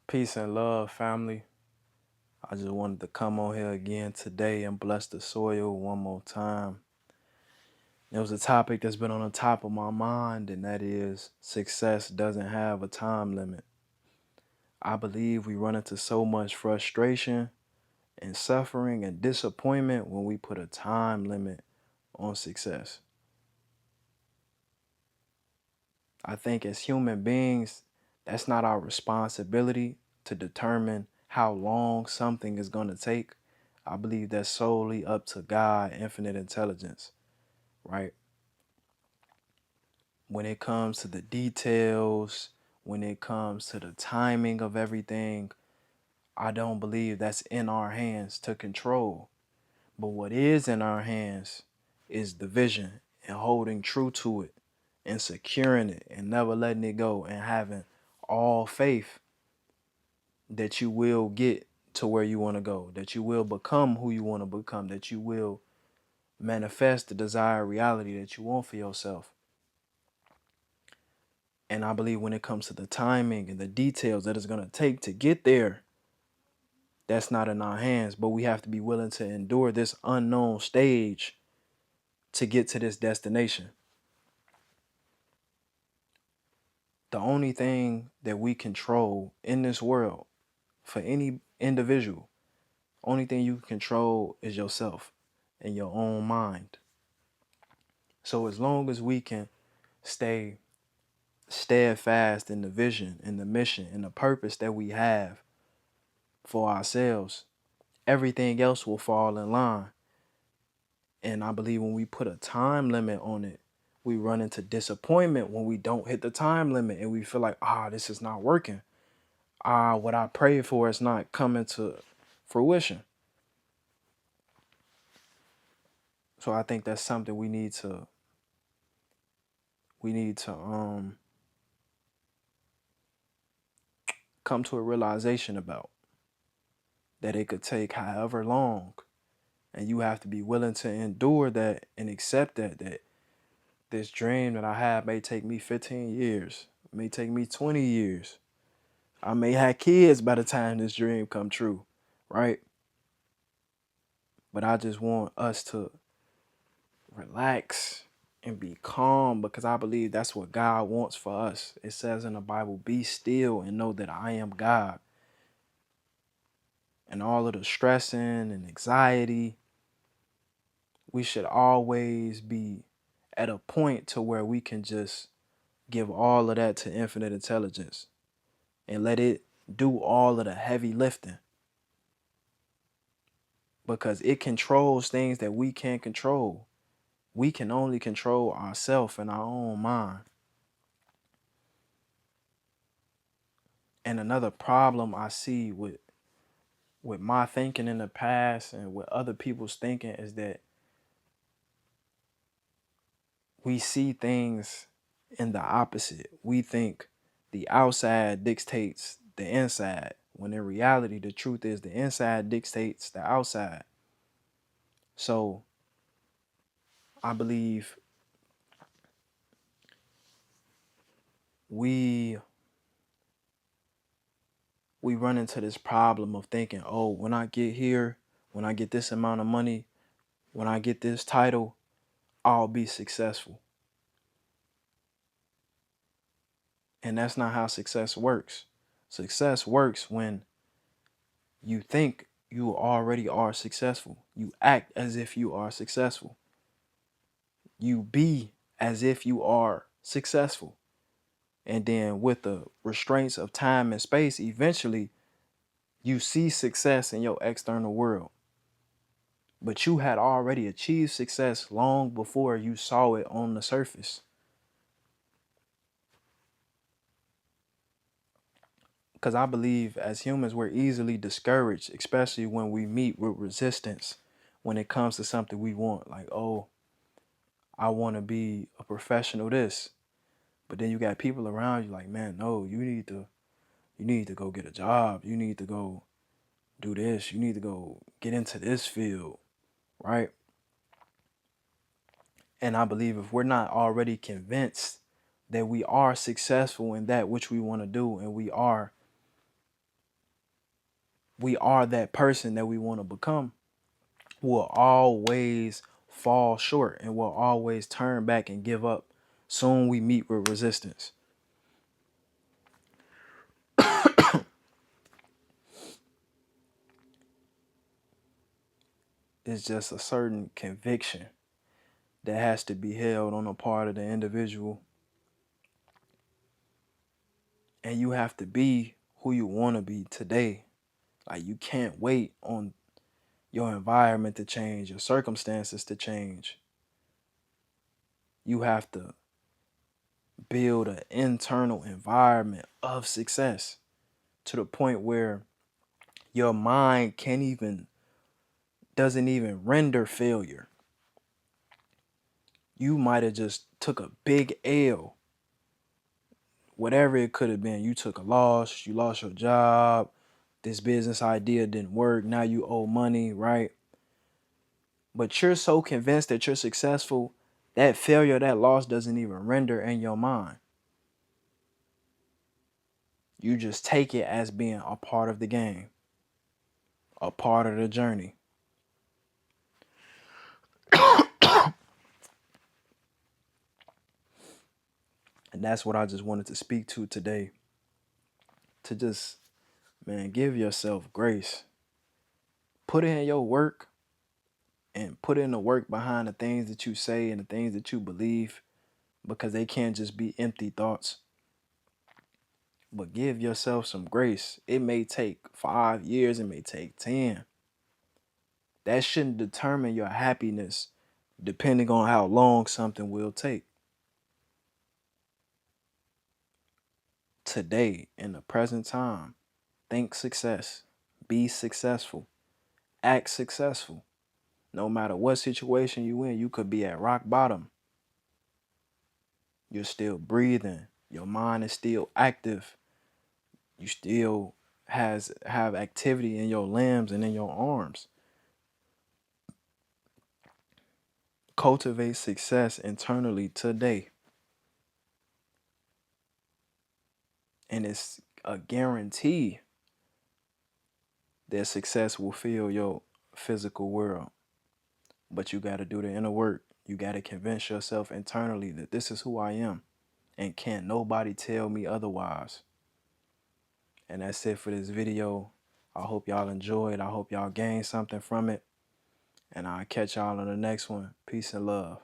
Peace and love, family. I just wanted to come on here again today and bless the soil one more time. There was a topic that's been on the top of my mind, and that is success doesn't have a time limit. I believe we run into so much frustration and suffering and disappointment when we put a time limit on success. I think as human beings, that's not our responsibility to determine how long something is going to take. I believe that's solely up to God, infinite intelligence, right? When it comes to the details, when it comes to the timing of everything, I don't believe that's in our hands to control. But what is in our hands is the vision and holding true to it and securing it and never letting it go and having all faith that you will get to where you want to go, that you will become who you want to become, that you will manifest the desired reality that you want for yourself. And I believe when it comes to the timing and the details that it's going to take to get there, that's not in our hands, but we have to be willing to endure this unknown stage to get to this destination. The only thing that we control in this world for any individual, only thing you can control is yourself and your own mind. So as long as we can stay steadfast in the vision, in the mission, in the purpose that we have for ourselves, everything else will fall in line. And I believe when we put a time limit on it, we run into disappointment when we don't hit the time limit and we feel like, this is not working. What I prayed for is not coming to fruition. So I think that's something we need to come to a realization about, that it could take however long, and you have to be willing to endure that and accept that this dream that I have may take me 15 years, may take me 20 years. I may have kids by the time this dream come true, right? But I just want us to relax and be calm, because I believe that's what God wants for us. It says in the Bible, be still and know that I am God. And all of the stressing and anxiety, we should always be at a point to where we can just give all of that to infinite intelligence and let it do all of the heavy lifting, because it controls things that we can't control. We can only control ourselves and our own mind. And another problem I see with my thinking in the past and with other people's thinking is that we see things in the opposite. We think the outside dictates the inside, when in reality, the truth is the inside dictates the outside. So I believe we run into this problem of thinking, oh, when I get here, when I get this amount of money, when I get this title, I'll be successful. And that's not how success works. Success works when you think you already are successful. You act as if you are successful. You be as if you are successful. And then with the restraints of time and space, eventually you see success in your external world. But you had already achieved success long before you saw it on the surface. Because I believe as humans, we're easily discouraged, especially when we meet with resistance when it comes to something we want. Like, oh, I want to be a professional this. But then you got people around you like, man, no, you need to go get a job. You need to go do this. You need to go get into this field, right? And I believe if we're not already convinced that we are successful in that which we want to do, and we are we are that person that we want to become, we'll always fall short and we'll always turn back and give up. Soon we meet with resistance. It's just a certain conviction that has to be held on the part of the individual. And you have to be who you want to be today. Like, you can't wait on your environment to change, your circumstances to change. You have to build an internal environment of success to the point where your mind doesn't even render failure. You might have just took a big L, whatever it could have been. You took a loss, you lost your job, this business idea didn't work, now you owe money, right? But you're so convinced that you're successful, that failure, that loss doesn't even render in your mind. You just take it as being a part of the game, a part of the journey. And that's what I just wanted to speak to today. To just, man, give yourself grace. Put in your work and put in the work behind the things that you say and the things that you believe, because they can't just be empty thoughts. But give yourself some grace. It may take 5 years, it may take 10. That shouldn't determine your happiness depending on how long something will take. Today, in the present time, think success, be successful, act successful. No matter what situation you in, you could be at rock bottom. You're still breathing. Your mind is still active. You still have activity in your limbs and in your arms. Cultivate success internally today. And it's a guarantee that success will fill your physical world. But you got to do the inner work. You got to convince yourself internally that this is who I am and can't nobody tell me otherwise. And that's it for this video. I hope y'all enjoyed. I hope y'all gained something from it. And I'll catch y'all on the next one. Peace and love.